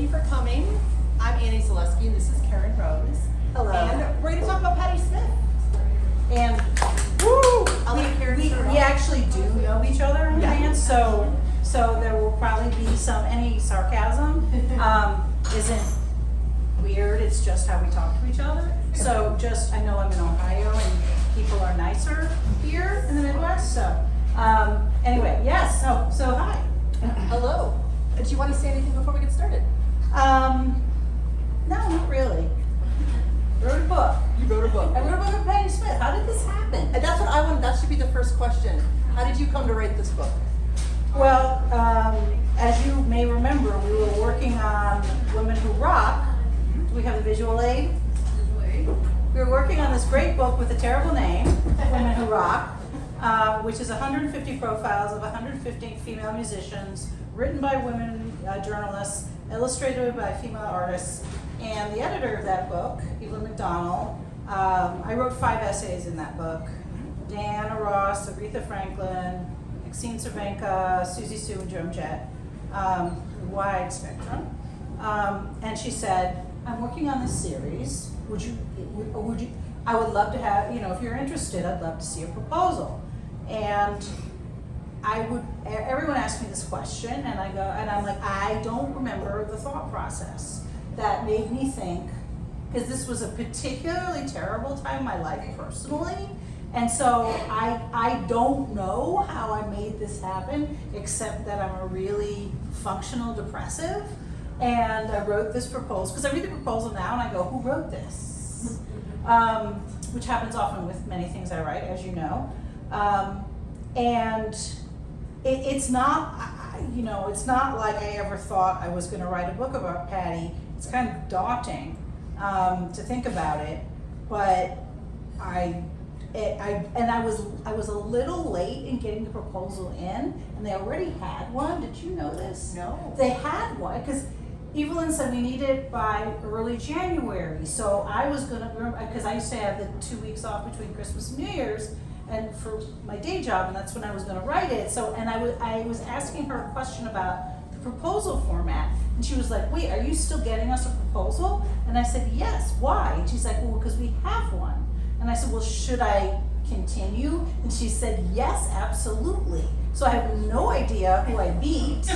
you for coming. I'm Zaleski, and this is Caryn Rose. Hello. And we're going to talk about Patti Smith. And woo, I'll let Caryn start off. we actually do know each other in advance, so there will probably be any sarcasm. Isn't weird. It's just how we talk to each other. So I know I'm in Ohio and people are nicer here in the Midwest. So anyway, yes. So hi. Hello. Do you want to say anything before we get started? No, not really. Wrote a book. You wrote a book. I wrote a book of Patti Smith. How did this happen? And that's what I want. That should be the first question. How did you come to write this book? Well, as you may remember, we were working on Women Who Rock. Do we have the visual aid? We were working on this great book with a terrible name, Women Who Rock, which is 150 profiles of 150 female musicians, written by women journalists, illustrated by female artists, and the editor of that book, Evelyn McDonald. I wrote 5 essays in that book. Diana Ross, Aretha Franklin, Maxine Cervenka, Susie Sue, and Joan Jett, wide spectrum. And she said, I'm working on this series. I would love to have, if you're interested, I'd love to see a proposal. And everyone asked me this question, and I'm like, I don't remember the thought process that made me think, because this was a particularly terrible time in my life personally. And so I don't know how I made this happen, except that I'm a really functional depressive. And I wrote this proposal, because I read the proposal now and I go, who wrote this? Which happens often with many things I write, as you know. And it's not, it's not like I ever thought I was going to write a book about Patti. It's kind of daunting to think about it, but I was a little late in getting the proposal in, and they already had one. Did you know this? No. They had one, because Evelyn said we need it by early January. So I was gonna, because I used to have the 2 weeks off between Christmas and New Year's, and for my day job, and that's when I was gonna write it. So, and I was asking her a question about the proposal format, and she was like, wait, are you still getting us a proposal? And I said, yes, why? And she's like, well, because we have one. And I said, well, should I continue? And she said, yes, absolutely. So I have no idea who I beat.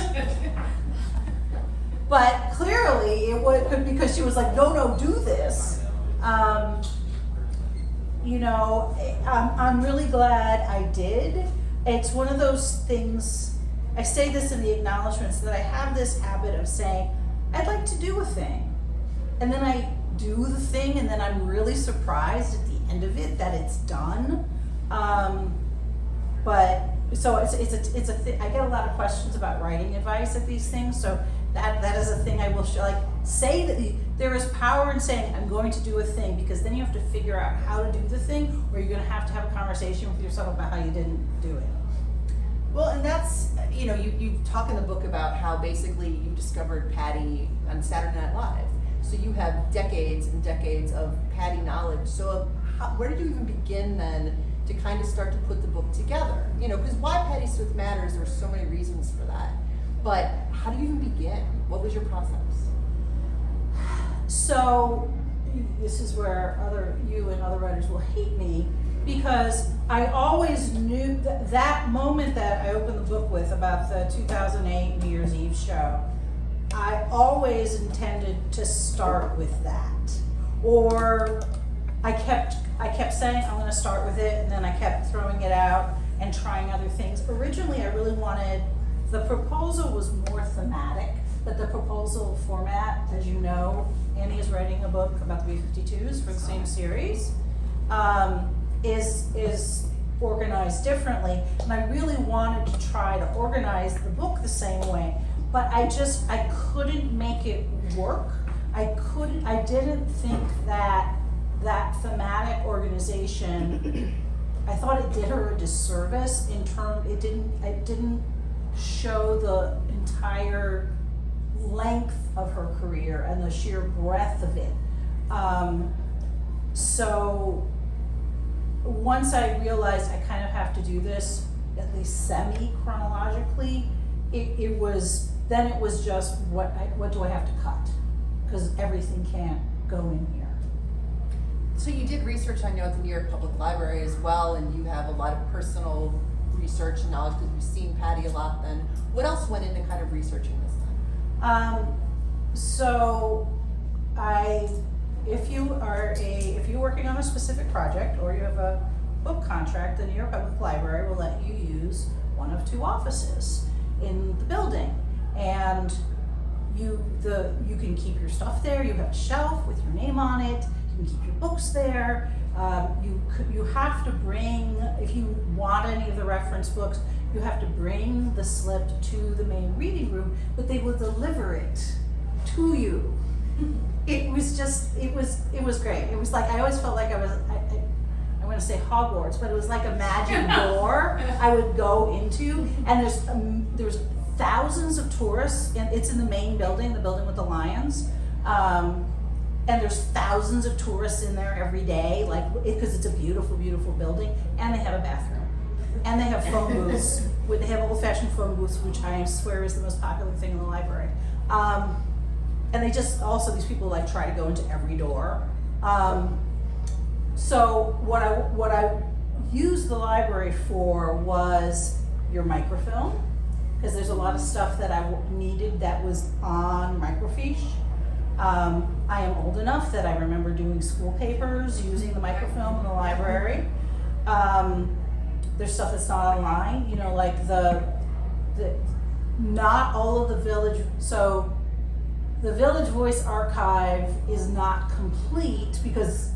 But clearly it was because she was like, no, do this. I'm really glad I did. It's one of those things, I say this in the acknowledgments, that I have this habit of saying, I'd like to do a thing. And then I do the thing, and then I'm really surprised at the end of it that it's done. But so it's a thing. I get a lot of questions about writing advice at these things, so that is a thing I will say that there is power in saying I'm going to do a thing, because then you have to figure out how to do the thing, or you're going to have a conversation with yourself about how you didn't do it. Well, and that's, you talk in the book about how basically you discovered Patti on Saturday Night Live. So you have decades and decades of Patti knowledge. So where did you even begin then to kind of start to put the book together? Because why Patti Smith matters, there's so many reasons for that. But how do you even begin? What was your process? So this is where you and other writers will hate me, because I always knew that moment that I opened the book with about the 2008 New Year's Eve show, I always intended to start with that. Or I kept saying I'm going to start with it, and then I kept throwing it out and trying other things. Originally, I really wanted, the proposal was more thematic, but the proposal format, as you know, Annie is writing a book about the B-52s for the same series, is organized differently. And I really wanted to try to organize the book the same way, but I couldn't make it work. I didn't think that thematic organization, I thought it did her a disservice it didn't show the entire length of her career and the sheer breadth of it. So once I realized I kind of have to do this at least semi-chronologically, then it was just what do I have to cut? Because everything can't go in here. So you did research, I know, at the New York Public Library as well, and you have a lot of personal research and knowledge because you've seen Patti a lot then. What else went into kind of researching this then? So if you're working on a specific project or you have a book contract, the New York Public Library will let you use one of two offices in the building, and you can keep your stuff there. You have a shelf with your name on it. You can keep your books there. You have to bring, if you want any of the reference books, you have to bring the slip to the main reading room, but they will deliver it to you. It was great. It was like, I always felt like I want to say Hogwarts, but it was like a magic door I would go into, and there's thousands of tourists, and it's in the main building, the building with the lions, and there's thousands of tourists in there every day, because it's a beautiful, beautiful building, and they have a bathroom, and they have phone booths. They have old-fashioned phone booths, which I swear is the most popular thing in the library. And they just also, these people try to go into every door. So what I used the library for was your microfilm, because there's a lot of stuff that I needed that was on microfiche. I am old enough that I remember doing school papers using the microfilm in the library. There's stuff that's not online, like not all of the Village, so the Village Voice archive is not complete because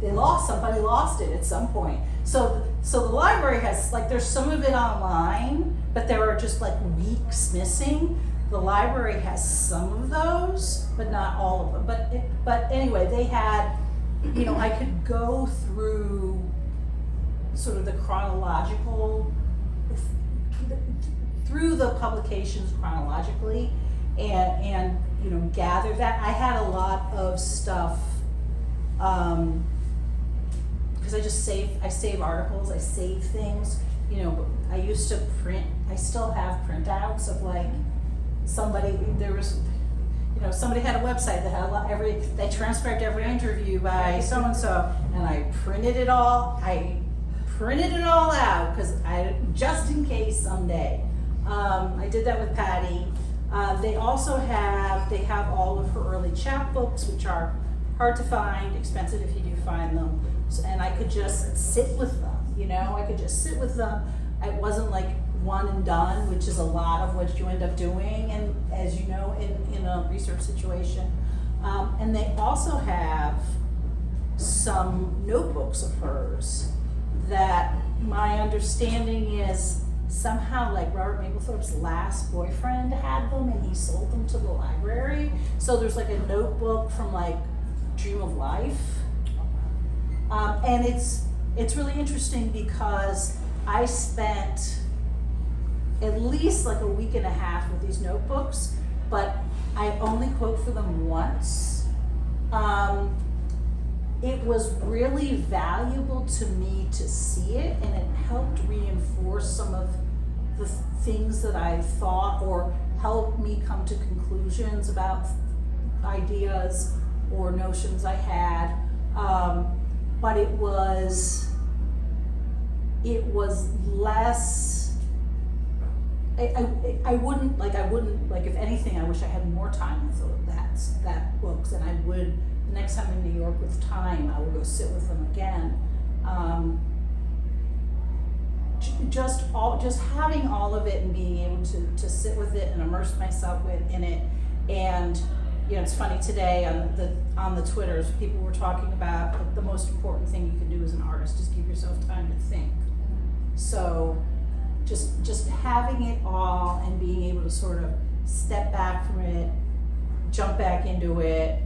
somebody lost it at some point. So the library has, there's some of it online, but there are just weeks missing. The library has some of those, but not all of them. But anyway, they had, I could go through sort of the chronological, through the publications chronologically, and gather that. I had a lot of stuff, because I save articles, I save things. I used to print, I still have printouts of somebody had a website that had they transcribed every interview by so-and-so, and I printed it all out, because just in case someday. I did that with Patti. They also have all of her early chapbooks, which are hard to find, expensive if you do find them. And I could just sit with them, I could just sit with them. It wasn't one and done, which is a lot of what you end up doing, and as you know, in a research situation. And they also have some notebooks of hers that my understanding is somehow Robert Mapplethorpe's last boyfriend had them and he sold them to the library. So there's a notebook from Dream of Life. And it's really interesting because I spent at least a week and a half with these notebooks, but I only quote for them once. It was really valuable to me to see it, and it helped reinforce some of the things that I thought, or helped me come to conclusions about ideas or notions I had. But it was less, I wouldn't, if anything, I wish I had more time with that books, and I would, the next time in New York with time, I would go sit with them again. Just having all of it and being able to sit with it and immerse myself in it. And it's funny, today on the Twitters, people were talking about the most important thing you can do as an artist is give yourself time to think. So just having it all and being able to sort of step back from it, jump back into it,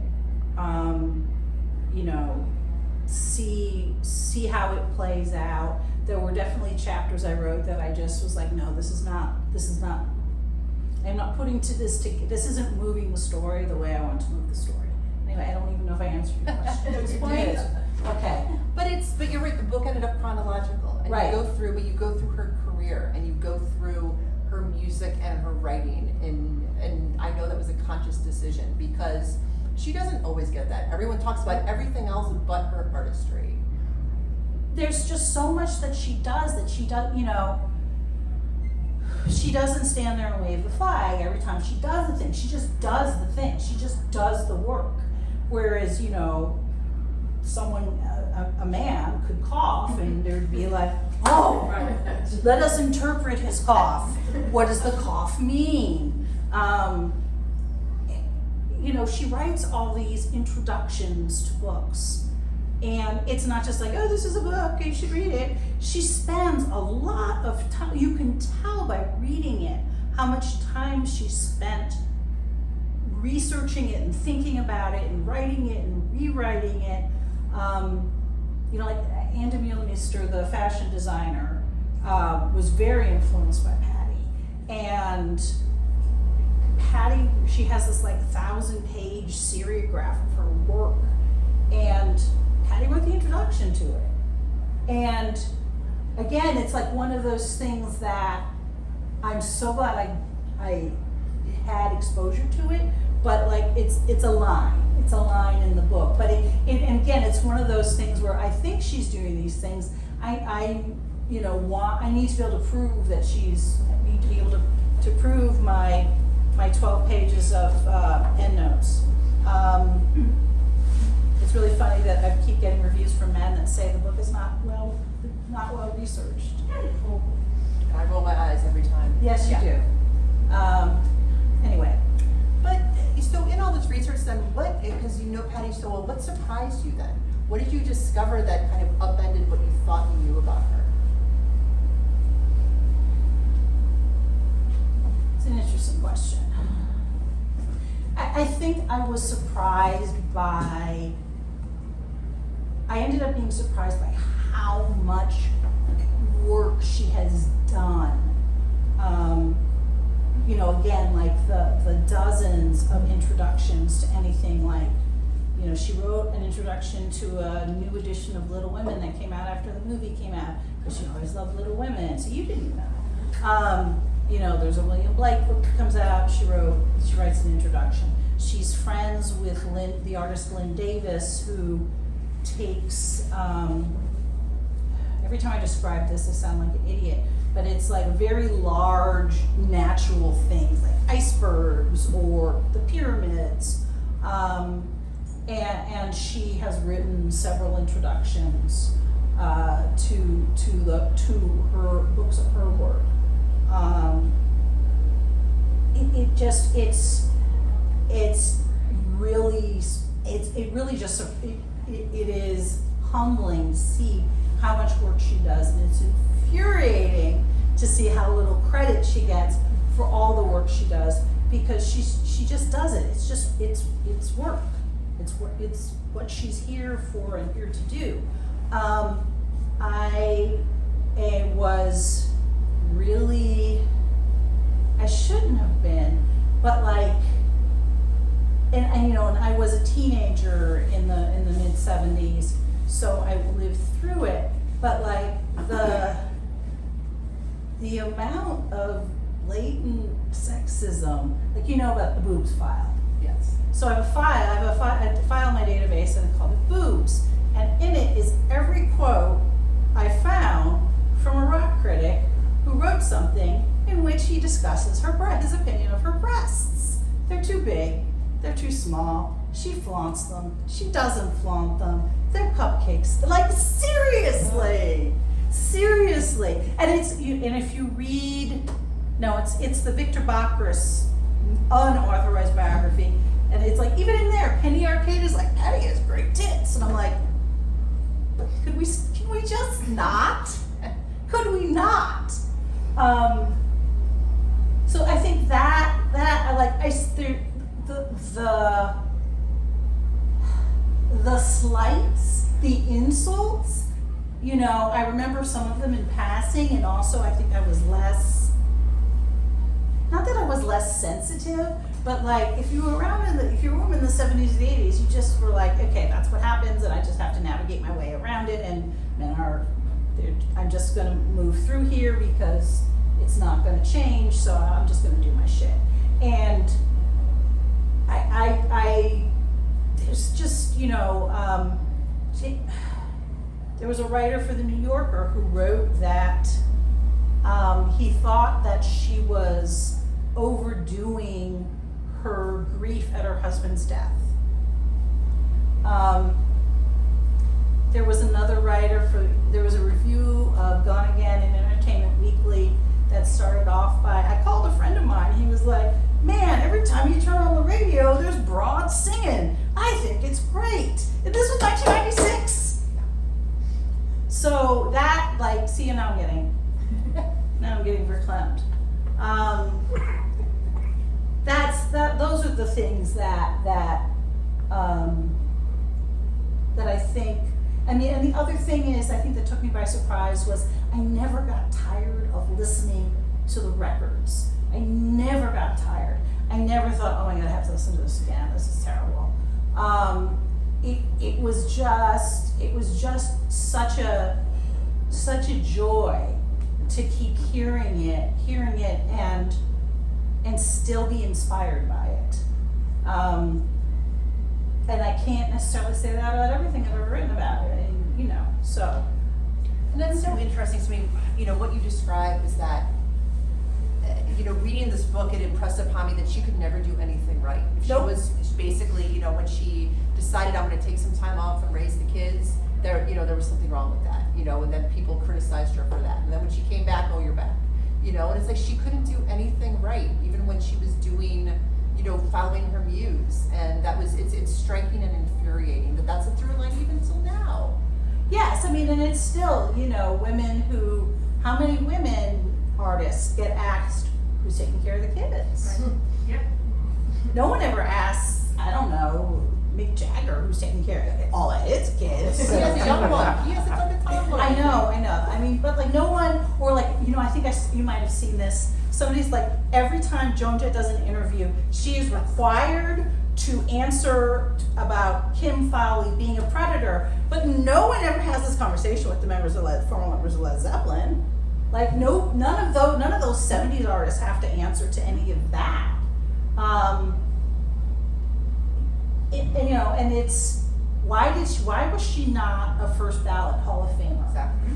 see how it plays out. There were definitely chapters I wrote that I just was no, this is not, I'm not putting this isn't moving the story the way I want to move the story. Anyway, I don't even know if I answered your question at this point. Okay. But you're right, the book ended up chronological, and Right. you go through her career, and you go through her music and her writing, and I know that was a conscious decision because she doesn't always get that. Everyone talks about everything else but her artistry. There's just so much that she does, you know, she doesn't stand there and wave the flag every time she does the thing. She just does the thing. She just does the work. Whereas, you know, someone, a man could cough and there'd be like, oh, let us interpret his cough. What does the cough mean? You know, she writes all these introductions to books. And it's not just like, oh, this is a book, you should read it. She spends a lot of time. You can tell by reading it how much time she spent researching it and thinking about it and writing it and rewriting it. You know, like Andy Muehlmeister, the fashion designer, was very influenced by Patti. And Patti, she has this like 1,000-page seriograph of her work. And Patti wrote the introduction to it. And again, it's like one of those things that I'm so glad I had exposure to it, but like it's a line. It's a line in the book. But and again, it's one of those things where I think she's doing these things. I you know, I need to be able to prove that I need to be able to prove my 12 pages of endnotes. It's really funny that I keep getting reviews from men that say the book is not well researched. I roll my eyes every time. Yes, you do. Anyway, But so in all this research, then what? Because you know Patti so well, what surprised you then? What did you discover that kind of upended what you thought you knew about her? it's an interesting question. I think I was surprised by. I ended up being surprised by how much work she has done. You know, again, like the dozens of introductions to anything, like, you know, she wrote an introduction to a new edition of Little Women that came out after the movie came out, because she always loved Little Women, so you didn't know. You know, there's a William Blake book that comes out, she writes an introduction. She's friends with the artist Lynn Davis, who takes, every time I describe this, I sound like an idiot, but it's like very large natural things like icebergs or the pyramids. And she has written several introductions to her books of her work. It is humbling to see how much work she does, and it's infuriating to see how little credit she gets for all the work she does, because she just does it. It's work. It's what she's here for and here to do. I was really, I shouldn't have been, but like, and you know, and I was a teenager in the mid-70s, so I lived through it. But like the amount of latent sexism, like, you know about the boobs file. Yes. So I have a file in my database, and I call it boobs, and in it is every quote I found from a rock critic who wrote something in which he discusses his opinion of her breasts. They're too big. They're too small. She flaunts them. She doesn't flaunt them. They're cupcakes. Like, seriously. And and if you read, no, it's the Victor Bacchus unauthorized biography, and it's like, even in there, Penny Arcade is like, Patti has great tits, and I'm like, can we just not? Could we not? So I think that I like the slights, the insults, you know, I remember some of them in passing, and also I think I was less, not that I was less sensitive, but like, if you were around if you were a woman in the 70s and 80s, you just were like, okay, that's what happens, and I just have to navigate my way around it, and men I'm just gonna move through here because it's not gonna change, so I'm just gonna do my shit. And there's just, there was a writer for the New Yorker who wrote that he thought that she was overdoing her grief at her husband's death. There was another writer there was a review of Gone Again in Entertainment Weekly that started off by, I called a friend of mine, he was like, man, every time you turn on the radio, there's broads singing. I think it's great. And this was 1996. So that, see, now I'm getting verklempt. Those are the things that I think, and the other thing is, I think that took me by surprise was I never got tired of listening to the records. I never got tired. I never thought, oh my God, I have to listen to this again. This is terrible. It was just such a joy to keep hearing it and still be inspired by it. And I can't necessarily say that about everything I've ever written about it, so. And that's so interesting to me, what you described is that, reading this book, it impressed upon me that she could never do anything right. She Nope. was basically, when she decided I'm gonna take some time off and raise the kids, there was something wrong with that, and then people criticized her for that. And then when she came back, oh, you're back, and it's like she couldn't do anything right, even when she was doing, following her muse. And it's striking and infuriating that that's a through line even till now. Yes, and it's still, how many women artists get asked who's taking care of the kids? Right. Yep. No one ever asks, I don't know, Mick Jagger who's taking care of all of his kids. He has a young one. He has a toddler. I know. But no one, or I think you might have seen this. Somebody's like, every time Joan Jett does an interview, she is required to answer about Kim Fowley being a predator, but no one ever has this conversation with the former members of Led Zeppelin. None of those 70s artists have to answer to any of that. And it's, why was she not a first ballot Hall of Famer? Exactly.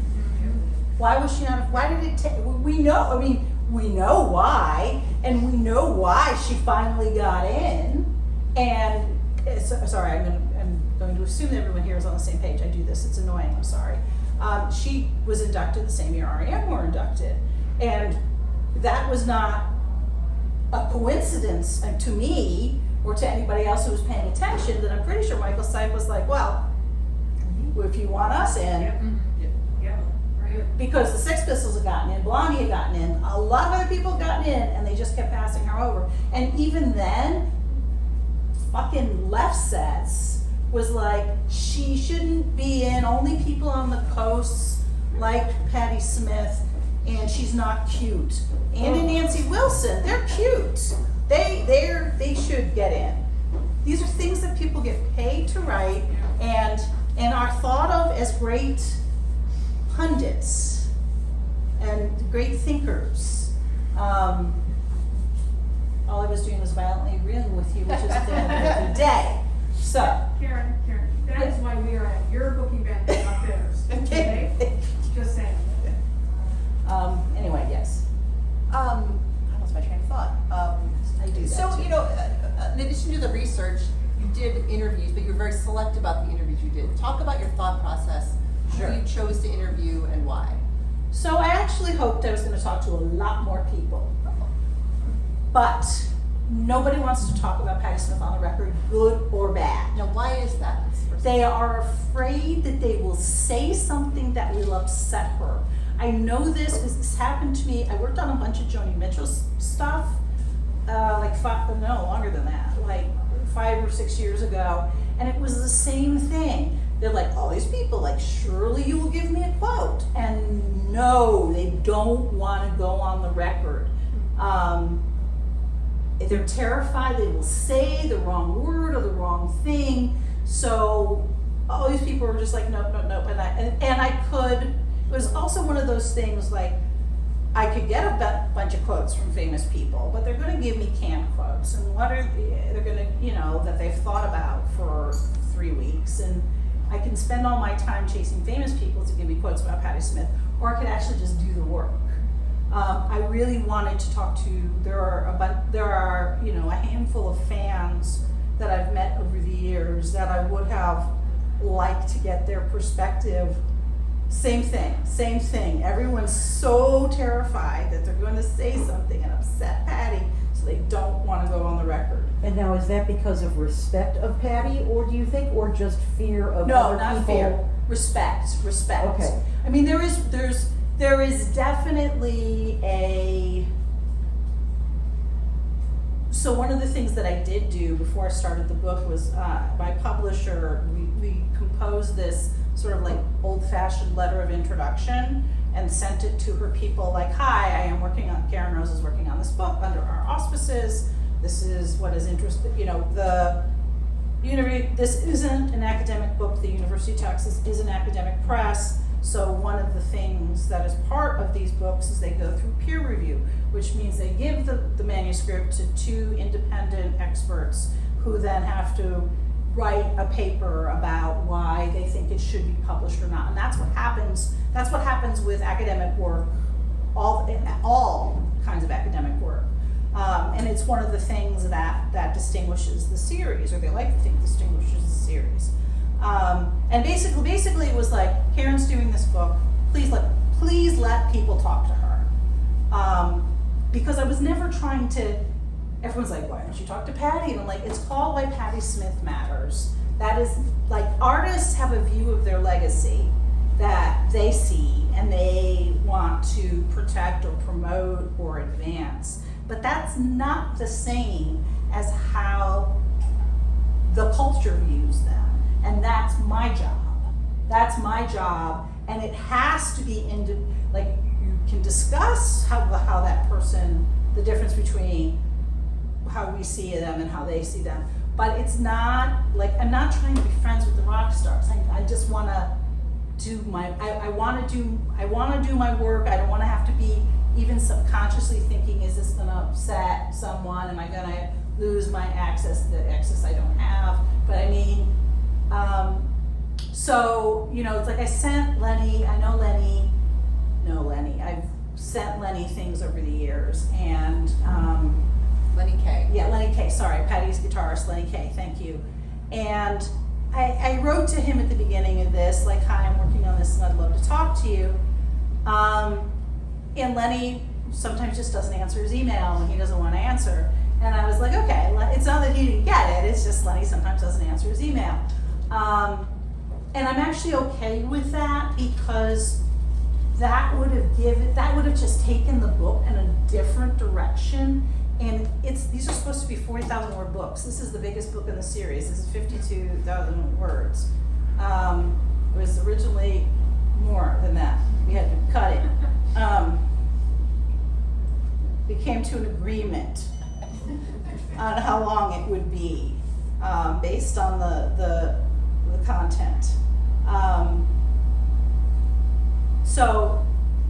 Why was she not? Why did it take? We know why, and we know why she finally got in. And sorry, I'm going to assume that everyone here is on the same page. I do this; it's annoying. I'm sorry. She was inducted the same year R.E.M. were inducted, and that was not a coincidence to me or to anybody else who was paying attention. That I'm pretty sure Michael Stipe was like, well, if you want us in. Yep. Yeah. Right. Because the Sex Pistols had gotten in, Blondie had gotten in, a lot of other people had gotten in, and they just kept passing her over. And even then, fucking Left Sets was like, she shouldn't be in, only people on the coasts like Patti Smith, and she's not cute. And Nancy Wilson, they're cute. They should get in. These are things that people get paid to write and are thought of as great pundits and great thinkers. All I was doing was violently agreeing with you, which is a thing every day. So, Caryn, that is why we are at your book event, not theirs. Okay? Just saying. Anyway, yes. I lost my train of thought. I do that So, too. in addition to the research, you did interviews, but you were very select about the interviews you did. Talk about your thought process, Sure. who you chose to interview and why. So I actually hoped I was going to talk to a lot more people. But nobody wants to talk about Patti Smith on the record, good or bad. Now, why is that? They are afraid that they will say something that will upset her. I know this because this happened to me. I worked on a bunch of Joni Mitchell stuff, longer than that, like 5 or 6 years ago. And it was the same thing. They're like, all these people, like, surely you will give me a quote. And no, they don't want to go on the record. They're terrified they will say the wrong word or the wrong thing. So all these people were just like, nope. And I could, it was also one of those things like, I could get a bunch of quotes from famous people, but they're going to give me canned quotes, and they're going to, that they've thought about for 3 weeks, and I can spend all my time chasing famous people to give me quotes about Patti Smith, or I could actually just do the work. I really wanted to talk to. There are a handful of fans that I've met over the years that I would have liked to get their perspective. Same thing. Everyone's so terrified that they're going to say something and upset Patti, so they don't want to go on the record. And now, is that because of respect of Patti, or do you think, or just fear of No, other not people? fear. Respect. Okay. I mean, there is definitely a. So one of the things that I did do before I started the book was my publisher. We composed this sort of like old-fashioned letter of introduction and sent it to her people like, hi, Caryn Rose is working on this book under our auspices. This is what is interested, this isn't an academic book. The University of Texas is an academic press. So one of the things that is part of these books is they go through peer review, which means they give the manuscript to 2 independent experts who then have to write a paper about why they think it should be published or not. And that's what happens with academic work, all kinds of academic work. And it's one of the things that distinguishes the series, or they like to think distinguishes the series. And basically it was like, Caryn's doing this book, please let people talk to her. Because I was never trying to. Everyone's like, why don't you talk to Patti? And I'm like, it's called Why Patti Smith Matters. That is, like, artists have a view of their legacy that they see and they want to protect or promote or advance. But that's not the same as how the culture views them. And that's my job. And it has to be, you can discuss how that person, the difference between how we see them and how they see them, but it's not like, I'm not trying to be friends with the rock stars. I just want to do I want to do my work. I don't want to have to be even subconsciously thinking, is this going to upset someone? Am I going to lose my access, the access I don't have? But I mean, so, it's like I sent Lenny, I've sent Lenny things over the years, and Lenny K. Yeah, Lenny K. Sorry, Patti's guitarist, Lenny K. Thank you. And I wrote to him at the beginning of this, like, hi, I'm working on this and I'd love to talk to you. And Lenny sometimes just doesn't answer his email when he doesn't want to answer. And I was like, okay, it's not that he didn't get it, it's just Lenny sometimes doesn't answer his email. And I'm actually okay with that, because that would have just taken the book in a different direction. And these are supposed to be 40,000 word books. This is the biggest book in the series. This is 52,000 words. It was originally more than that. We had to cut it. We came to an agreement on how long it would be, based on the content.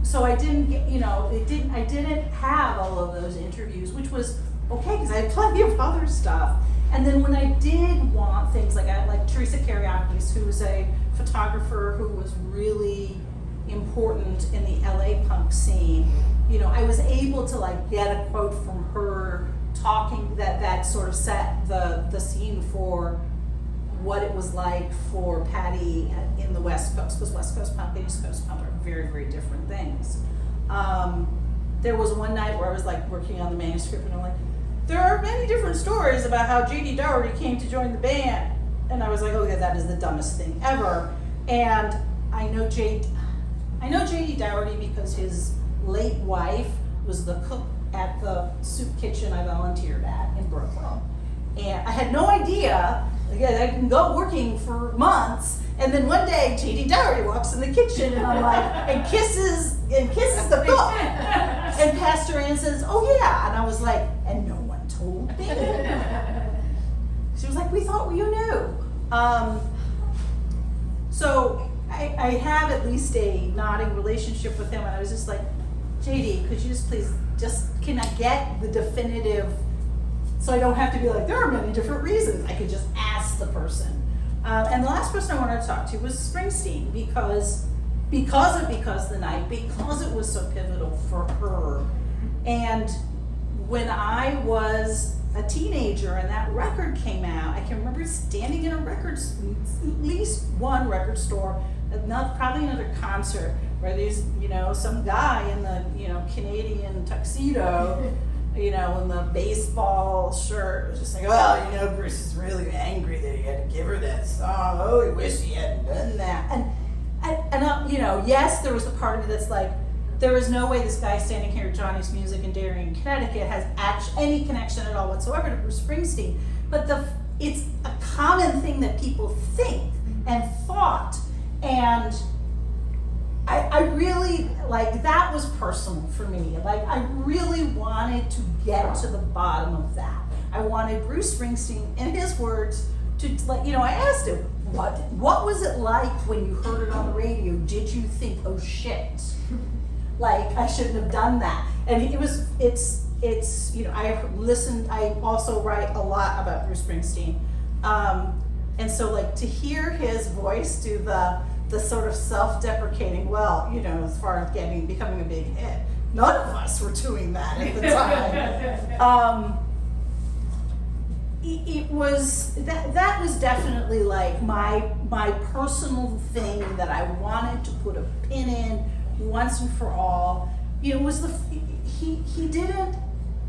So I didn't get, I didn't have all of those interviews, which was okay, because I had plenty of other stuff. And then when I did want things, like Teresa Karyakis, who was a photographer who was really important in the LA punk scene, I was able to get a quote from her talking that sort of set the scene for what it was like for Patti in the West Coast, because West Coast punk and East Coast punk are very, very different things. There was one night where I was working on the manuscript, and I'm like, there are many different stories about how J.D. Dougherty came to join the band. And I was like, okay, that is the dumbest thing ever. And I know J.D. Dougherty because his late wife was the cook at the soup kitchen I volunteered at in Brooklyn. And I had no idea. Again, I'd been working for months, and then one day J.D. Dougherty walks in the kitchen, and I'm like, and kisses the cook. And Pastor Ann says, "Oh yeah," and I was like, and no one told me. She was like, "We thought you knew." So I have at least a nodding relationship with him, and I was just like, JD, could you just please, can I get the definitive, so I don't have to be like, there are many different reasons. I could just ask the person. And the last person I wanted to talk to was Springsteen, because the Night, because it was so pivotal for her. And when I was a teenager and that record came out, I can remember standing in at least one record store, probably another concert, where there's, some guy in the, Canadian tuxedo, in the baseball shirt, was just like, well, Bruce is really angry that he had to give her that song. Oh, he wished he hadn't done that. And yes, there was a part of me that's like, there is no way this guy standing here at Johnny's Music in Darien, Connecticut has any connection at all whatsoever to Bruce Springsteen. But it's a common thing that people think and thought. And I really, that was personal for me. I really wanted to get to the bottom of that. I wanted Bruce Springsteen, in his words, to, I asked him, what was it like when you heard it on the radio? Did you think, oh shit, I shouldn't have done that? And I also write a lot about Bruce Springsteen. And so to hear his voice do the sort of self-deprecating, as far as becoming a big hit, none of us were doing that at the time. It was that was definitely my personal thing that I wanted to put a pin in once and for all. It was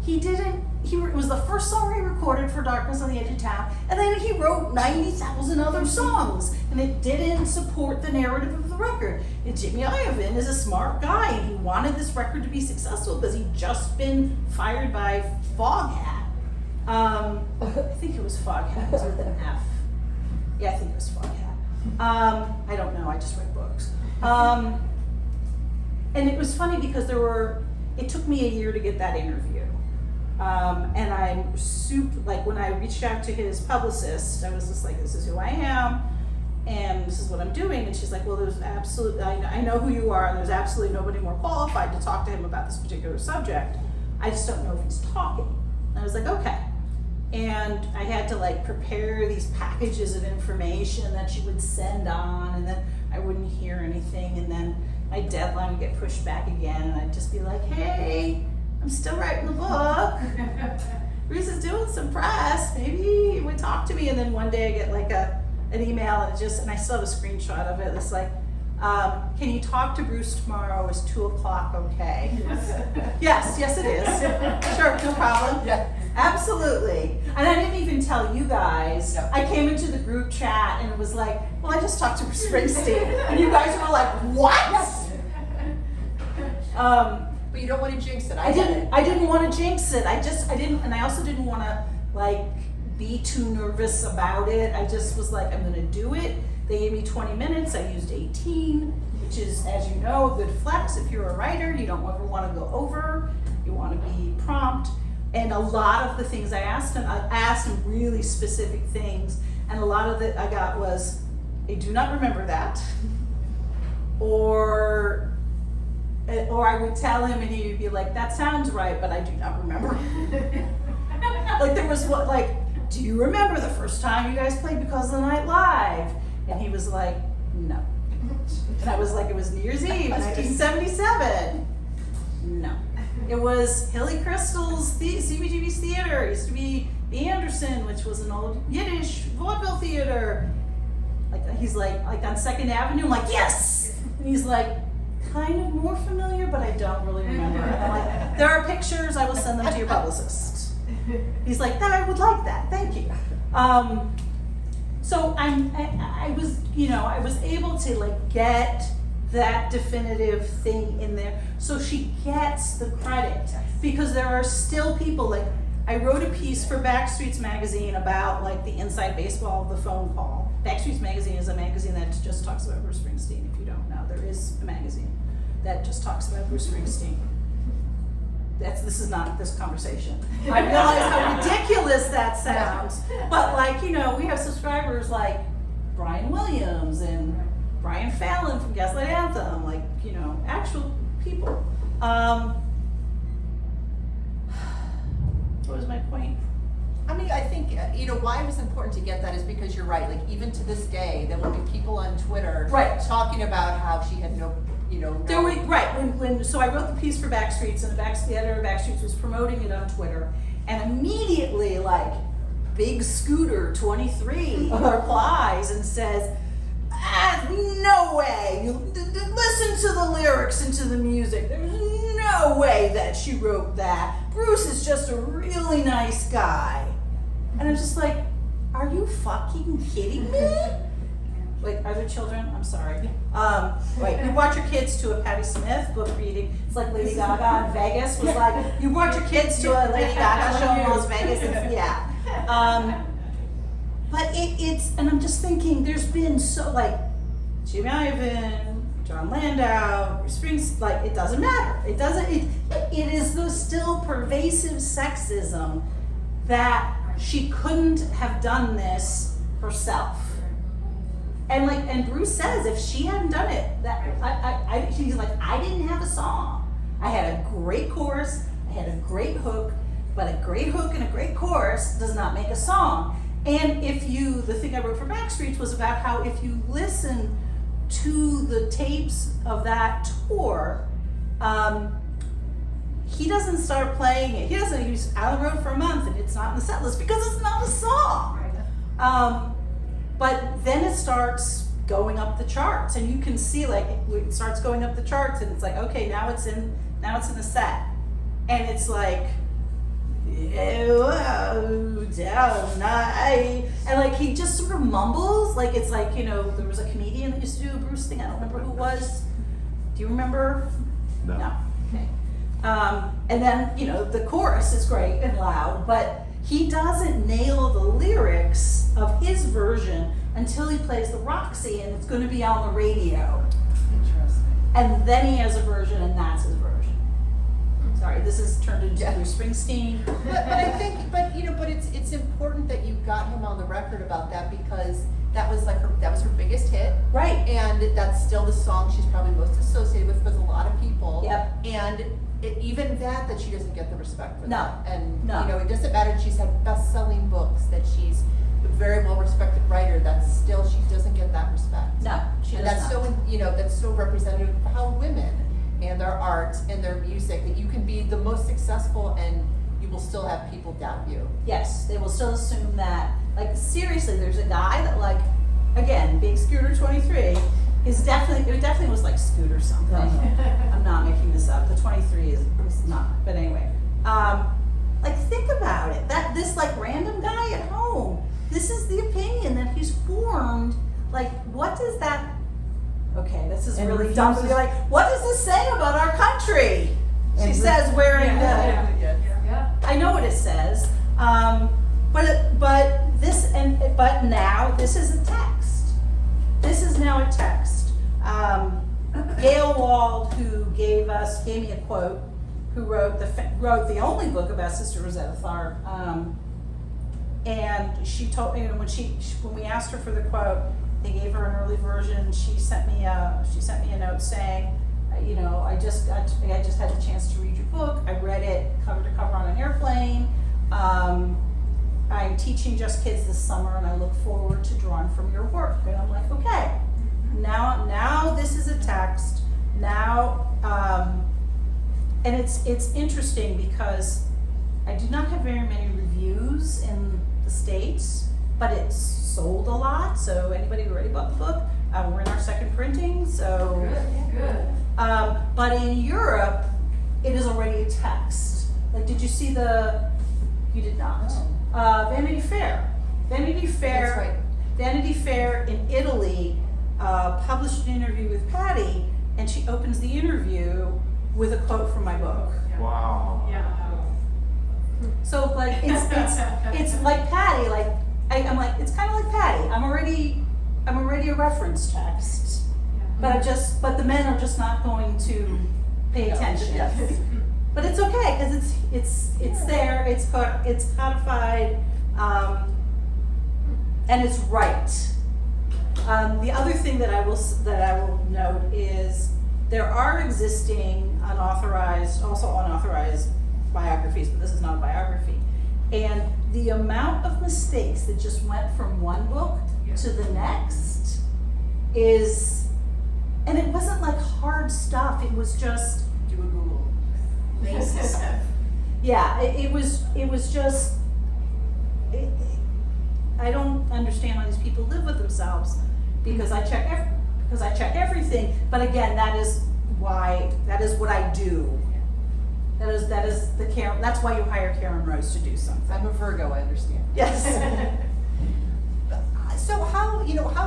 it was the first song he recorded for Darkness on the Edge of Town, and then he wrote 90,000 other songs, and it didn't support the narrative of the record. And Jimmy Iovine is a smart guy, and he wanted this record to be successful because he'd just been fired by Foghat. I think it was Foghat, it was with an F. Yeah, I think it was Foghat. I don't know, I just read books. And it was funny because it took me a year to get that interview. And I'm when I reached out to his publicist, I was just like, this is who I am, and this is what I'm doing. And she's like, well, there's absolutely, I know who you are, and there's absolutely nobody more qualified to talk to him about this particular subject. I just don't know if he's talking. And I was like, okay. And I had to prepare these packages of information that she would send on, and then I wouldn't hear anything, and then my deadline would get pushed back again, and I'd just be like, hey, I'm still writing the book. Bruce is doing some press. Maybe he would talk to me. And then one day I get an email, and I still have a screenshot of it. It's can you talk to Bruce tomorrow? Is 2:00 okay? Yes, it is. Sure, no problem. Yeah. Absolutely. And I didn't even tell you guys. No. I came into the group chat and it was like, well, I just talked to Bruce Springsteen. And you guys were like, what? But you don't want to jinx it. I didn't want to jinx it. I didn't, and I also didn't want to be too nervous about it. I just was like, I'm gonna do it. They gave me 20 minutes. I used 18, which is, as you know, a good flex. If you're a writer, you don't ever want to go over. You want to be prompt. And a lot of the things I asked him really specific things, and a lot of it I got was, I do not remember that, or I would tell him and he would be like, that sounds right, but I do not remember. There was do you remember the first time you guys played Because of the Night live? And he was like, no. And I was like, it was New Year's Eve, 1977. No. It was Hilly Crystal's CBGB's theater. It used to be the Anderson, which was an old Yiddish vaudeville theater. He's like on 2nd Avenue. I'm like, yes! And he's like, kind of more familiar, but I don't really remember. And I'm like, there are pictures, I will send them to your publicist. He's like, I would like that, thank you. So I was able to get that definitive thing in there, so she gets the credit, because there are still people I wrote a piece for Backstreets Magazine about the inside baseball of the phone call. Backstreets Magazine is a magazine that just talks about Bruce Springsteen. If you don't know, there is a magazine that just talks about Bruce Springsteen. This is not this conversation. I realize how ridiculous that sounds, but we have subscribers like Brian Williams and Brian Fallon from Gaslight Anthem, actual people. What was my point? I mean, I think, why it was important to get that is because you're right, like, even to this day, there will be people on Twitter Right. talking about how she had no, There were, right, so I wrote the piece for Backstreets, and the editor of Backstreets was promoting it on Twitter, and immediately, like, Big Scooter 23 replies and says, no way, listen to the lyrics and to the music, there's no way that she wrote that, Bruce is just a really nice guy. And I'm just like, are you fucking kidding me? Wait, are there children? I'm sorry. Wait, you brought your kids to a Patti Smith book reading. It's like Lady Gaga in Vegas was like, you brought your kids to a Lady Gaga show in Las Vegas. And, yeah. But it's, and I'm just thinking, there's been so, like, Jimmy Iovine, John Landau, Bruce Springsteen, like, it doesn't matter. It is the still pervasive sexism that she couldn't have done this herself. And Bruce says if she hadn't done it, she's like, I didn't have a song. I had a great chorus, I had a great hook, but a great hook and a great chorus does not make a song. And the thing I wrote for Backstreets was about how if you listen to the tapes of that tour, he doesn't start playing it. He's out on the road for a month and it's not in the set list because it's not a song. But then it starts going up the charts, and you can see like it starts going up the charts, and it's like, okay, now it's in the set, and it's like, and like he just sort of mumbles, like it's like, there was a comedian that used to do a Bruce thing. I don't remember who it was. Do you remember? No. Okay. And then the chorus is great and loud, but he doesn't nail the lyrics of his version until he plays the Roxy, and it's going to be on the radio. Interesting. And then he has a version, and that's his version. Sorry, this has turned into Bruce Springsteen. But I think, but it's important that you got him on the record about that, because that was her biggest hit. Right. And that's still the song she's probably most associated with a lot of people. Yep. And even that she doesn't get the respect for No. that. And No. It doesn't matter. She's had best-selling books, that she's a very well-respected writer. That's still, she doesn't get that respect. No, she And does that's not. so, that's so representative of how women and their art and their music, that you can be the most successful and you will still have people doubt you. Yes, they will still assume that. Like, seriously, there's a guy that, like, again, Big Scooter 23, it definitely was like Scooter something. I'm not making this up. The 23 is not, but anyway. Like, think about it. This like random guy at home, this is the opinion that he's formed. Like, what does that, okay, this is And really dumb, but you're like, what does this say about our country? She And says wearing the, Yeah. I know what it says, but now this is a text. This is now a text. Gail Wald, who gave me a quote, who wrote the only book about Sister Rosetta Tharpe, and she told me when we asked her for the quote, they gave her an early version. She sent me a note saying, I just had the chance to read your book. I read it cover to cover on an airplane. I'm teaching Just Kids this summer, and I look forward to drawing from your work. And I'm like, okay, now this is a text. Now, and it's interesting because I do not have very many reviews in the States, but it's sold a lot. So anybody who already bought the book, we're in our second printing. So Good. but in Europe, it is already a text. Like, did you see you did not. Vanity Fair. That's right. Vanity Fair in Italy published an interview with Patti, and she opens the interview with a quote from my book. Wow. Yeah. So like it's like Patti. Like I'm like, it's kind of like Patti. I'm already a reference text, but the men are just not going to pay attention. Yes. But it's okay because it's there. It's codified, and it's right. The other thing that I will note is there are existing unauthorized, also unauthorized biographies, but this is not a biography. And the amount of mistakes that just went from one book to the next is, and it wasn't like hard stuff, it was just, Do a Google. lazy stuff. Yeah, it was just, I don't understand how these people live with themselves, because I check everything, but again, that is what I do. That is the Caryn, that's why you hire Caryn Rose to do something. I'm a Virgo, I understand. Yes. So how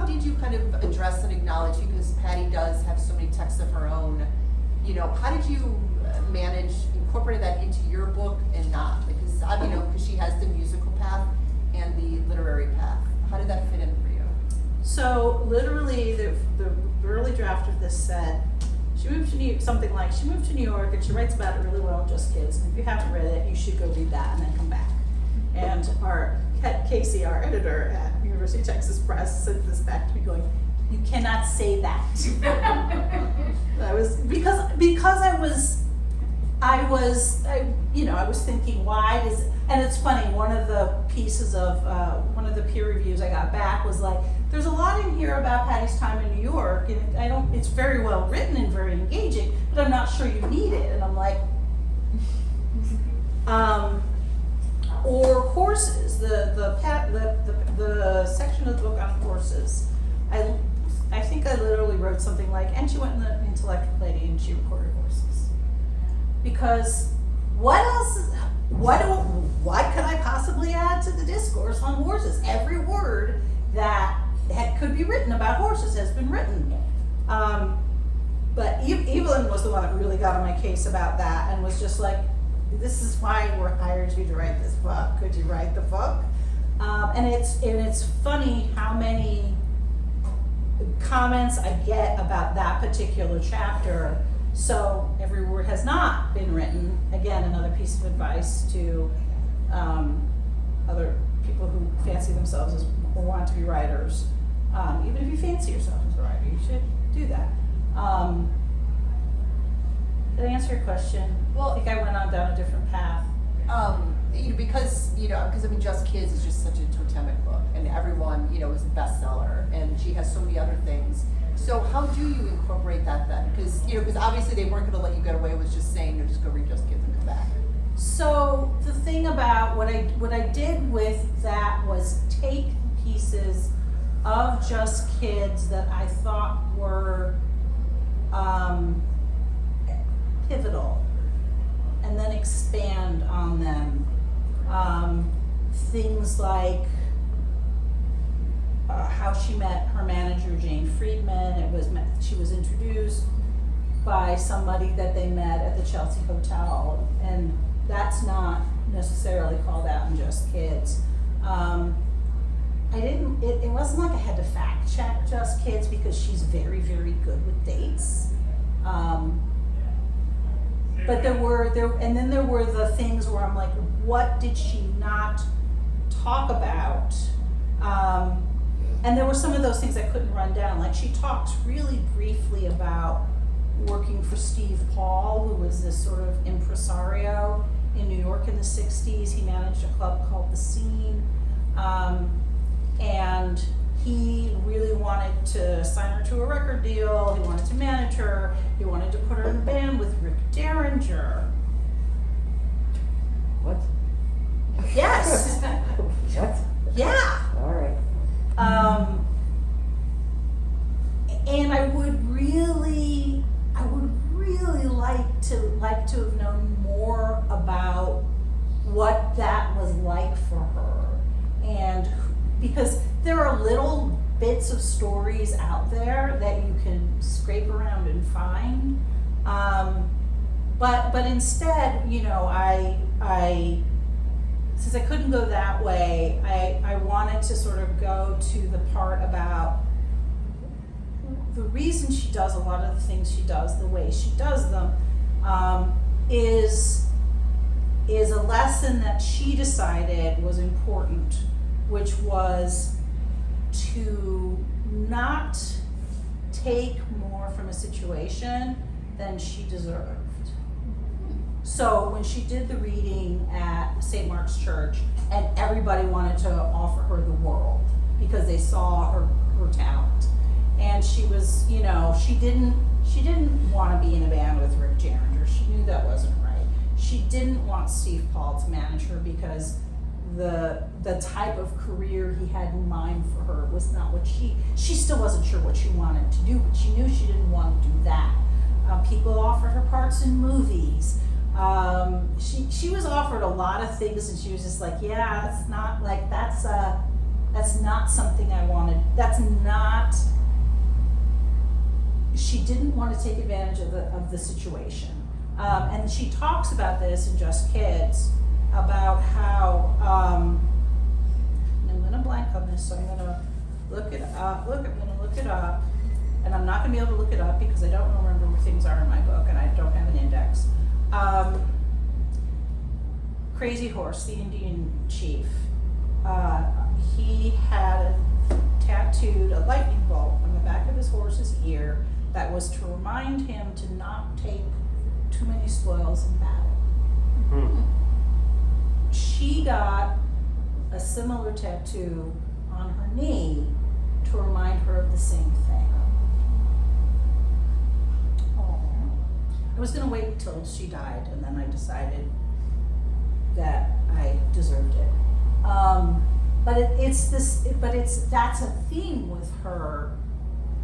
did you kind of address and acknowledge, because Patti does have so many texts of her own, how did you manage incorporating that into your book and not? Because, because she has the musical path and the literary path. How did that fit in for you? So literally, the early draft of this said, she moved to New York and she writes about it really well in Just Kids. And if you haven't read it, you should go read that and then come back. And Casey, our editor at University of Texas Press, sent this back to me going, "You cannot say that." I was thinking, why does, and it's funny, one of the pieces of one of the peer reviews I got back was like, there's a lot in here about Patti's time in New York, and it's very well written and very engaging, but I'm not sure you need it. And I'm like, or horses, the section of the book on horses. I think I literally wrote something like, and she went in the Electric Lady and she recorded horses. Because what could I possibly add to the discourse on horses? Every word that could be written about horses has been written. But Evelyn was the one that really got on my case about that and was just like, this is why we're hired you to write this book. Could you write the book? And it's funny how many comments I get about that particular chapter. So every word has not been written. Again, another piece of advice to other people who fancy themselves as or want to be writers. Even if you fancy yourself as a writer, you should do that. Did I answer your question? Well, I think I went on down a different path. Because Just Kids is just such a totemic book, and everyone, is a bestseller, and she has so many other things. So how do you incorporate that then? Because obviously they weren't going to let you get away with just saying, just go read Just Kids and come back. So the thing about what I did with that was take pieces of Just Kids that I thought were pivotal, and then expand on them. Things like how she met her manager Jane Friedman. She was introduced by somebody that they met at the Chelsea Hotel, and that's not necessarily called out in Just Kids. It wasn't like I had to fact check Just Kids because she's very, very good with dates. But there were the things where I'm like, what did she not talk about? And there were some of those things I couldn't run down. Like she talked really briefly about working for Steve Paul, who was this sort of impresario in New York in the 60s. He managed a club called The Scene. And he really wanted to sign her to a record deal. He wanted to manage her. He wanted to put her in a band with Rick Derringer. What? Yes. What? Yeah. All right. And I would really like to have known more about what that was like for her, and because there are little bits of stories out there that you can scrape around and find, but instead, I since I couldn't go that way, I wanted to sort of go to the part about the reason she does a lot of the things she does the way she does them, is a lesson that she decided was important, which was to not take more from a situation than she deserved. So when she did the reading at St. Mark's Church, and everybody wanted to offer her the world because they saw her talent, and she was, you know, she didn't want to be in a band with Rick Jarringer. She knew that wasn't right. She didn't want Steve Paul to manage her because the type of career he had in mind for her was not what she still wasn't sure what she wanted to do, but she knew she didn't want to do that. People offered her parts in movies. She was offered a lot of things, and she was just like, yeah, it's not like that's not something I wanted. That's not. She didn't want to take advantage of the situation, and she talks about this in Just Kids about how. I'm going to blank on this, so I'm going to look it up. I'm going to look it up, and I'm not going to be able to look it up because I don't remember where things are in my book, and I don't have an index. Crazy Horse, the Indian chief, he had tattooed a lightning bolt on the back of his horse's ear that was to remind him to not take too many spoils in battle. She got a similar tattoo on her knee to remind her of the same thing. I was going to wait till she died, and then I decided that I deserved it. That's a theme with her.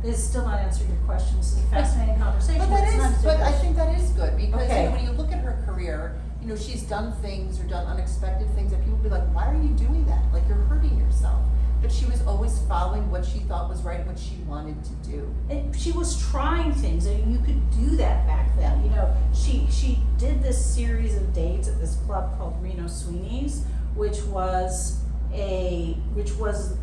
It's still not answering your question. This is a fascinating conversation. But I think that is good because Okay. you know, when you look at her career, you know, she's done things or done unexpected things that people be like, why are you doing that? Like, you're hurting yourself. But she was always following what she thought was right, what she wanted to do. And she was trying things, and you could do that back then. You know, she did this series of dates at this club called Reno Sweeney's, which was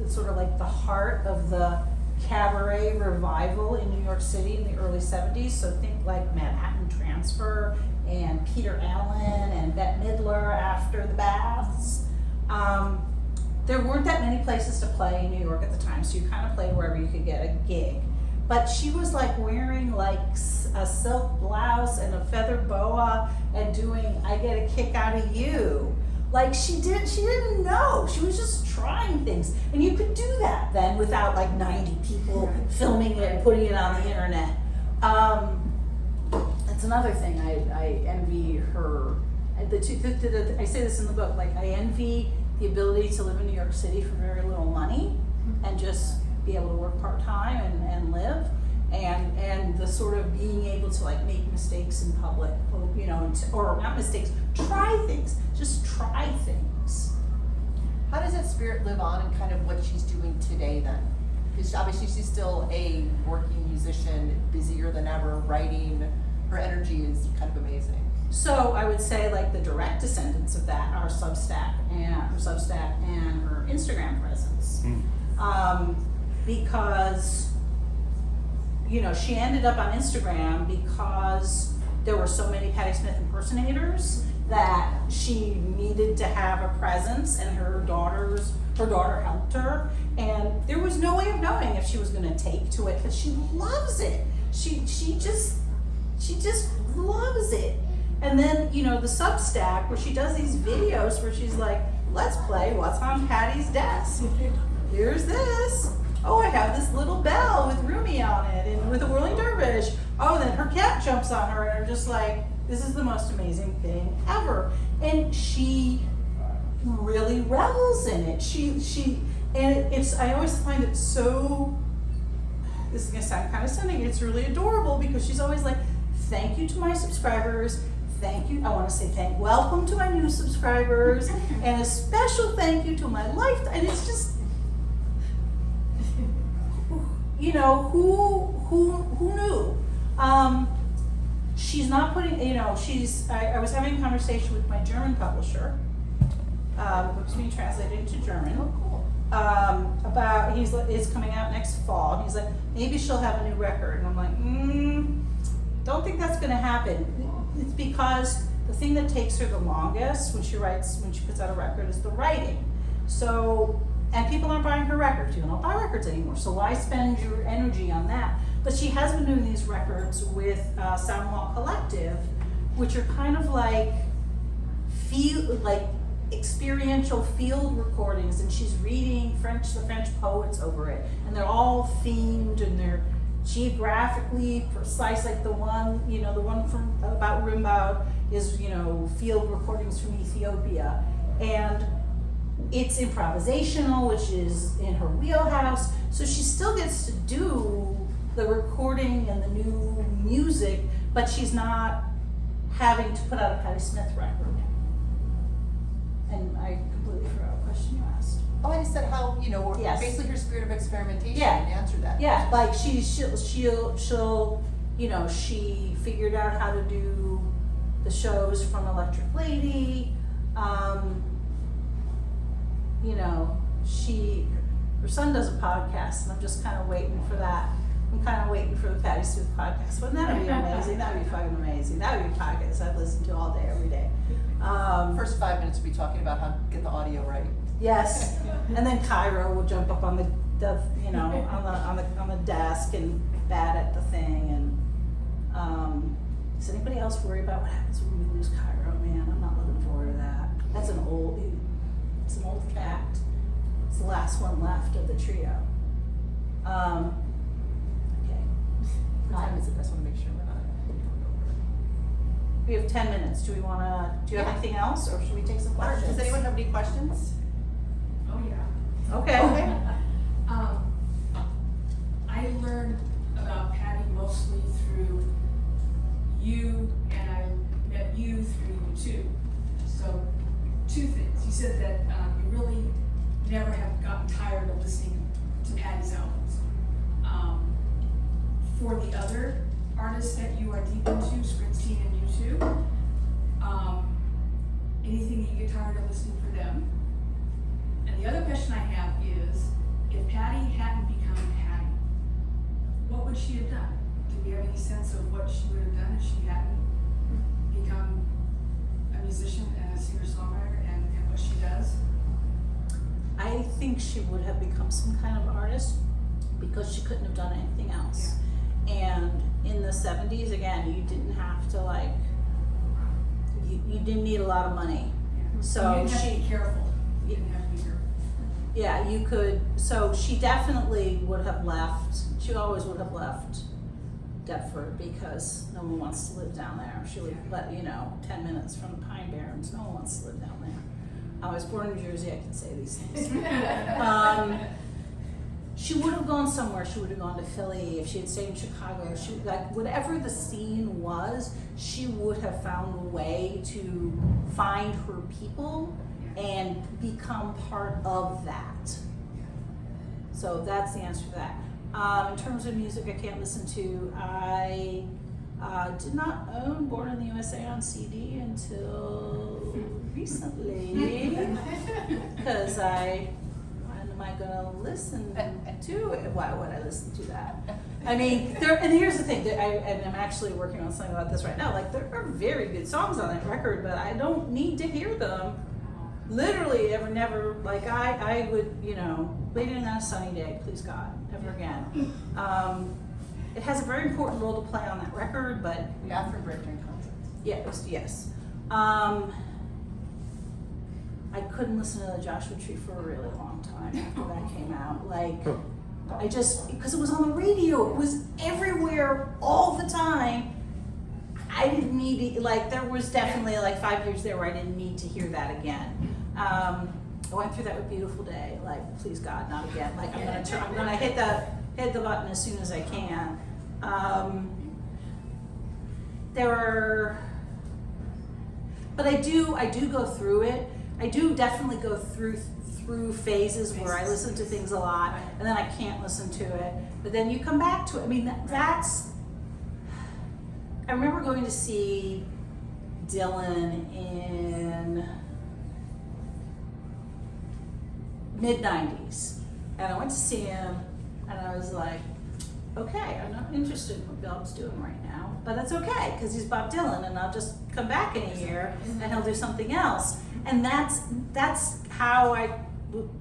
sort of like the heart of the cabaret revival in New York City in the early 70s. So think like Manhattan Transfer and Peter Allen and Bette Midler after the Baths. There weren't that many places to play in New York at the time, so you kind of played wherever you could get a gig. But she was like wearing like a silk blouse and a feather boa and doing I Get a Kick Out of You. Like she didn't know. She was just trying things. And you could do that then without like 90 people filming it and putting it on the internet. That's another thing I envy her. I say this in the book, like I envy the ability to live in New York City for very little money and just be able to work part-time and live, and the sort of being able to like make mistakes in public, you know, or not mistakes, try things, just try things. How does that spirit live on in kind of what she's doing today then? Because obviously she's still a working musician, busier than ever, writing. Her energy is kind of amazing. So I would say like the direct descendants of that are Substack and her Instagram presence. Because, you know, she ended up on Instagram because there were so many Patti Smith impersonators that she needed to have a presence, and her daughter helped her, and there was no way of knowing if she was going to take to it, but she loves it. She just loves it. And then, you know, the Substack where she does these videos where she's like, let's play What's on Patti's Desk. Here's this. Oh, I have this little bell with Rumi on it and with a whirling dervish. Oh, then her cat jumps on her, and I'm just like, this is the most amazing thing ever. And she really revels in it. I always find it so, this is gonna sound kind of stunning, it's really adorable because she's always like, thank you to my subscribers. Thank you. I want to say welcome to my new subscribers, and a special thank you to my life. And it's just, you know, who knew? She's not putting, you know, I was having a conversation with my German publisher. The book's being translated into German. Oh, cool. About it's coming out next fall. And he's like, maybe she'll have a new record, and I'm like, don't think that's going to happen. It's because the thing that takes her the longest when she puts out a record is the writing. So and people aren't buying her records. You don't buy records anymore, so why spend your energy on that? But she has been doing these records with Soundwall Collective, which are kind of like experiential field recordings, and she's reading the French poets over it, and they're all themed and they're geographically precise. Like the one from about Rimbaud is field recordings from Ethiopia, and it's improvisational, which is in her wheelhouse. So she still gets to do the recording and the new music, but she's not having to put out a Patti Smith record. And I completely forgot what question you asked. Oh, I just said how, Yes. basically her spirit of experimentation, Yeah. and answer that. Yeah, like she'll she figured out how to do the shows from Electric Lady. Her son does a podcast, and I'm just kind of waiting for that. I'm kind of waiting for the Patti Smith podcast. Wouldn't that be amazing? That would be fucking amazing. That would be a podcast I'd listen to all day, every day. First 5 minutes we'll be talking about how to get the audio right. Yes, and then Cairo will jump up on the on the desk and bat at the thing. And does anybody else worry about what happens when we lose Cairo? Man, I'm not looking forward to that. It's an old cat. It's the last one left of the trio. Okay. What time is it? I just want to make sure we're not. We have 10 minutes. Do you have Yeah. anything else, or should we take some questions? Does anyone have any questions? Oh, yeah. Okay. I learned about Patti mostly through you, and I met you through YouTube. So, 2 things. You said that you really never have gotten tired of listening to Patti's albums. For the other artists that you are deep into, Springsteen and you too, anything that you get tired of listening for them? And the other question I have is, if Patti hadn't become Patti, what would she have done? Do we have any sense of what she would have done if she hadn't become a musician and a singer-songwriter and what she does? I think she would have become some kind of artist because she couldn't have done anything else. And in the 70s, again, you didn't have to you didn't need a lot of money. So you didn't have to be careful. You didn't have to be careful. yeah, you could, so she definitely would have left, she always would have left Deptford because no one wants to live down there. She would let, 10 minutes from the Pine Barrens, no one wants to live down there. I was born in New Jersey, I can say these things. She would have gone somewhere. She would have gone to Philly. If she had stayed in Chicago, whatever the scene was, she would have found a way to find her people and become part of that. So that's the answer to that. In terms of music I can't listen to, I did not own Born in the USA on CD until recently, because when am I gonna listen to it? Why would I listen to that? I mean, and here's the thing, and I'm actually working on something about this right now, there are very good songs on that record, but I don't need to hear them literally never, I would, Waiting on a Sunny Day, please God, never again. It has a very important role to play on that record, but The after break during concerts. yes. I couldn't listen to the Joshua Tree for a really long time after that came out. Because it was on the radio, it was everywhere all the time. I didn't need to, there was definitely 5 years there where I didn't need to hear that again. I went through that with Beautiful Day, please God, not again. I'm gonna hit the button as soon as I can. But I do go through it. I do definitely go through phases where I listen to things a lot and then I can't listen to it. But then you come back to it. I mean, I remember going to see Dylan in mid-90s. And I went to see him and I was like, okay, I'm not interested in what Bob's doing right now, but that's okay, because he's Bob Dylan, and I'll just come back in a year and he'll do something else. And that's how I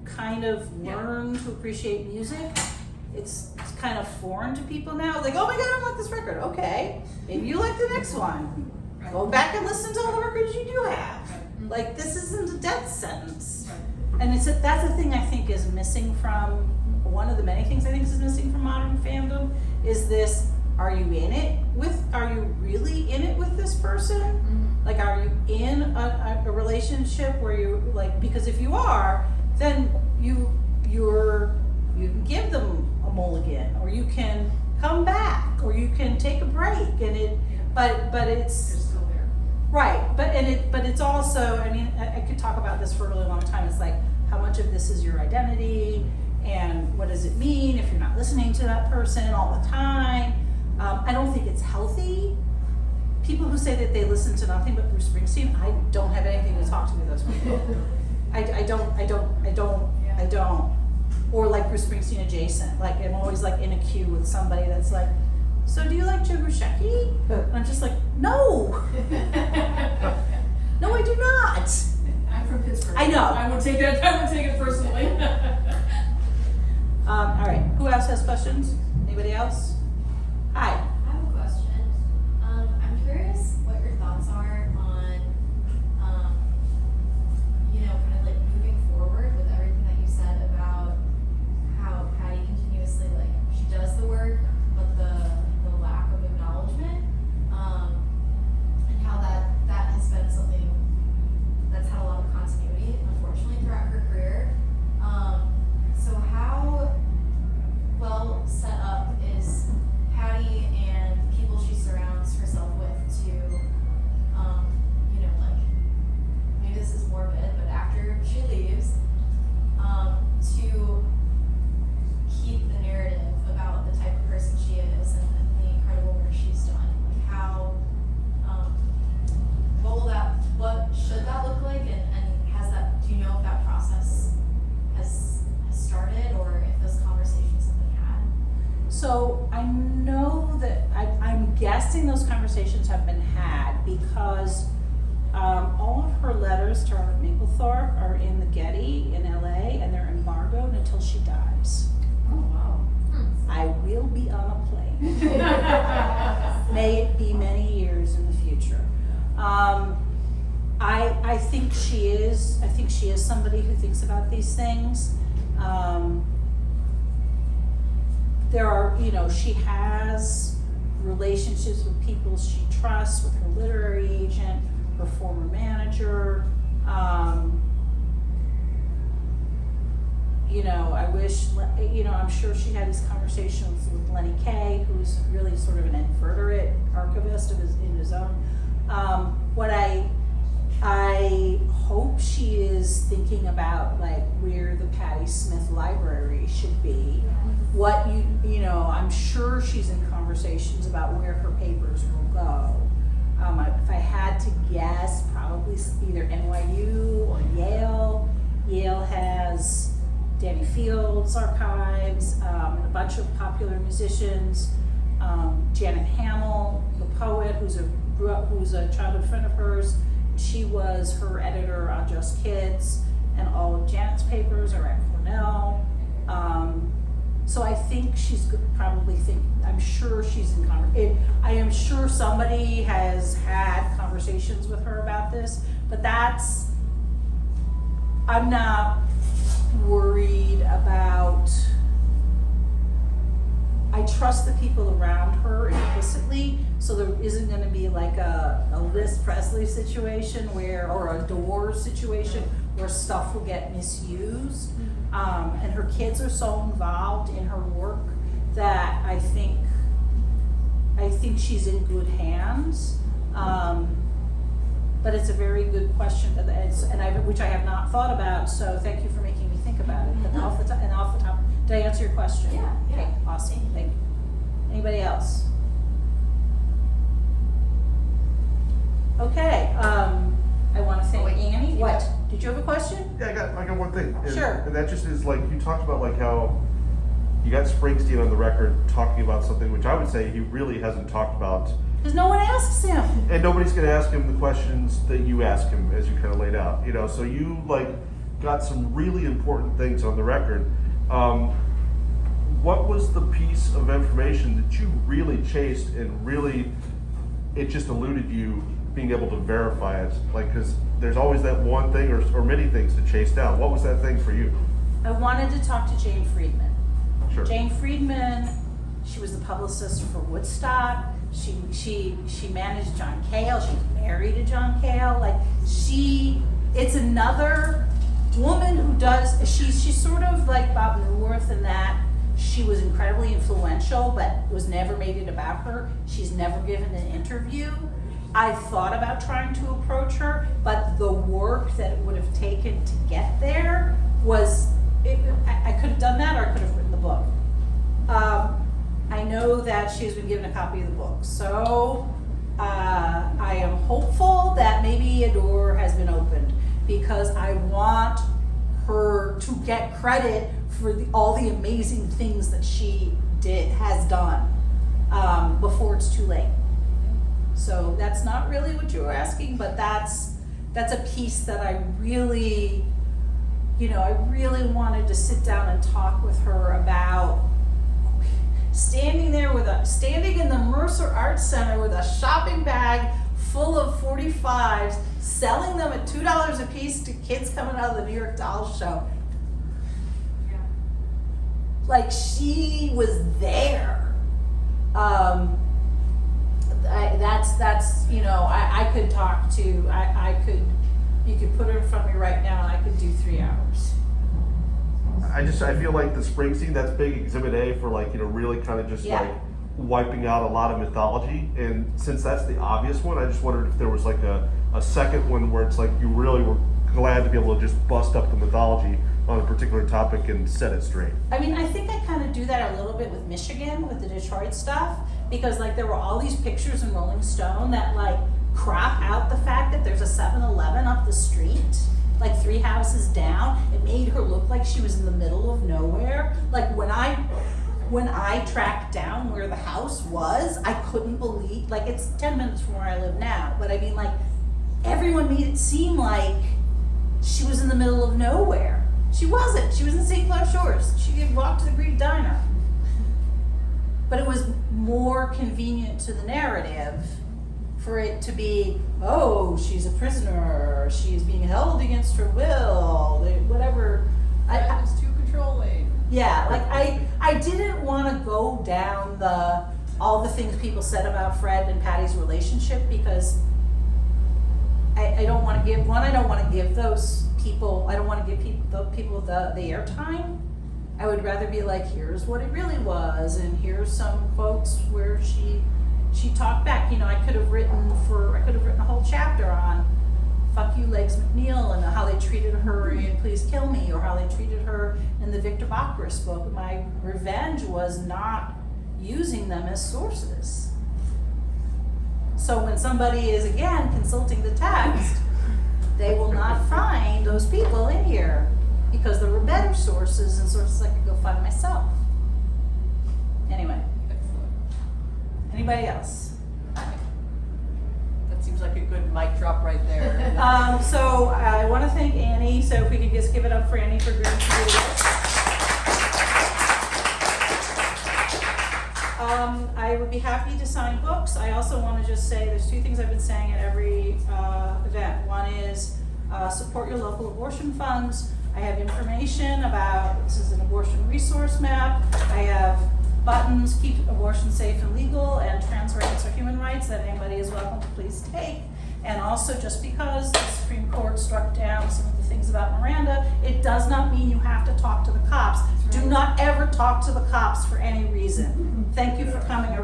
kind of learn to appreciate music, it's kind of foreign to people now. Like, oh my God, I like this record. Okay, maybe you like the next one. Right. Go back and listen to all the records you do have. Right. Like, this isn't a death sentence. Right. And that's the thing I think is missing from, one of the many things I think is missing from modern fandom, is this, are you really in it with this person? Mm-hmm. Like, are you in a relationship where you, like, because if you are, then you can give them a mulligan, or you can come back, or you can take a break, and but They're it's, still there. right, but it's also, I mean, I could talk about this for a really long time. It's like, how much of this is your identity, and what does it mean if you're not listening to that person all the time? I don't think it's healthy. People who say that they listen to nothing but Bruce Springsteen, I don't have anything to talk to with those people. I don't. Or like Bruce Springsteen adjacent. Like, I'm always like in a queue with somebody that's like, so do you like Joe Grusecki? And I'm just like, no. No, I do not. I'm from Pittsburgh. I know. I would take it personally. All right, who else has questions? Anybody else? Hi. I have a question. I'm curious what your thoughts are on, kind of like moving forward with everything that you said about how Patti continuously, like, she does the work, but the lack of acknowledgement, and how that has been something that's had a lot of continuity, unfortunately, throughout her career. So how well set up is Patti and people she surrounds herself with to, like, maybe this is morbid, but after she leaves, to keep the narrative about the type of person she is and the incredible work she's done? Like, how, what should that look like, and do you know if that process has started, or if those conversations have been had? So I know that, I'm guessing those conversations have been had, because all of her letters to Robert Mapplethorpe are in the Getty in LA, and they're embargoed until she dies. Oh, wow. I will be on a plane. May it be many years in the future. I think she is somebody who thinks about these things. There are, she has relationships with people she trusts, with her literary agent, her former manager. I wish, I'm sure she had these conversations with Lenny Kaye, who's really sort of an invertebrate archivist in his own. What I hope she is thinking about, like, where the Patti Smith Library should be. What I'm sure she's in conversations about where her papers will go. If I had to guess, probably either NYU or Yale. Yale has Danny Field's archives, and a bunch of popular musicians. Janet Hamill, the poet, who's a childhood friend of hers. She was her editor on Just Kids, and all of Janet's papers are at Cornell. So I think she's probably I'm sure she's in conversation. I am sure somebody has had conversations with her about this, but I'm not worried about. I trust the people around her implicitly, so there isn't going to be like a Liz Presley situation or a Doors situation where stuff will get misused. And her kids are so involved in her work that I think she's in good hands. But it's a very good question, which I have not thought about. So thank you for making me think about it. But off the top, did I answer your question? Yeah. Okay, awesome. Thank you. Anybody else? Okay. I want to thank Annie. What? Did you have a question? Yeah, I got one thing. And, Sure. And that just is like, you talked about like how you got Springsteen on the record talking about something which I would say he really hasn't talked about. Because no one asks him. And nobody's going to ask him the questions that you ask him, as you kind of laid out. So you like got some really important things on the record. What was the piece of information that you really chased and really, it just eluded you being able to verify it? Like, because there's always that one thing or many things to chase down. What was that thing for you? I wanted to talk to Jane Friedman. Sure. Jane Friedman, she was the publicist for Woodstock. She managed John Cale. She's married to John Cale. Like, it's another woman who does, she's sort of like Bob Newworth in that she was incredibly influential, but it was never made it about her. She's never given an interview. I thought about trying to approach her, but the work that it would have taken to get there was, I could have done that or I could have written the book. I know that she's been given a copy of the book, so I am hopeful that maybe a door has been opened, because I want her to get credit for all the amazing things that she has done before it's too late. So that's not really what you were asking, but that's a piece that I really wanted to sit down and talk with her about. Standing in the Mercer Arts Center with a shopping bag full of 45s, selling them at $2 a piece to kids coming out of the New York Doll Show. Yeah. Like, she was there. I could talk to, you could put her in front of me right now and I could do 3 hours. I feel like the Springsteen, that's big exhibit A for really kind of just Yeah. wiping out a lot of mythology. And since that's the obvious one, I just wondered if there was like a second one where it's like you really were glad to be able to just bust up the mythology on a particular topic and set it straight. I mean, I think I kind of do that a little bit with Michigan, with the Detroit stuff, because there were all these pictures in Rolling Stone that crop out the fact that there's a 7-Eleven up the street, 3 houses down. It made her look like she was in the middle of nowhere. When I tracked down where the house was, I couldn't believe, it's 10 minutes from where I live now, but I mean, everyone made it seem like she was in the middle of nowhere. She wasn't. She was in St. Clair Shores. She could walk to the Greek Diner. But it was more convenient to the narrative for it to be, oh, she's a prisoner, she's being held against her will, whatever. Fred is too controlling. Yeah, I didn't want to go down all the things people said about Fred and Patti's relationship, because I don't want to give those people, I don't want to give people the airtime. I would rather be here's what it really was, and here's some quotes where she talked back. I could have written a whole chapter on Fuck You Legs McNeil and how they treated her in Please Kill Me, or how they treated her in the Victor Bachris book. My revenge was not using them as sources. So when somebody is, again, consulting the text, they will not find those people in here, because there were better sources and sources I could go find myself. Anyway, Excellent. anybody else? That seems like a good mic drop right there. So I want to thank Annie, so if we could just give it up for Annie for agreeing to do this. I would be happy to sign books. I also want to just say there's 2 things I've been saying at every event. One is support your local abortion funds. I have information about, this is an abortion resource map. I have buttons, keep abortion safe and legal, and trans rights are human rights, that anybody is welcome to please take. And also, just because the Supreme Court struck down some of the things about Miranda, it does not mean you have to talk to the cops. Do not ever talk to the cops for any reason. Thank you for coming. I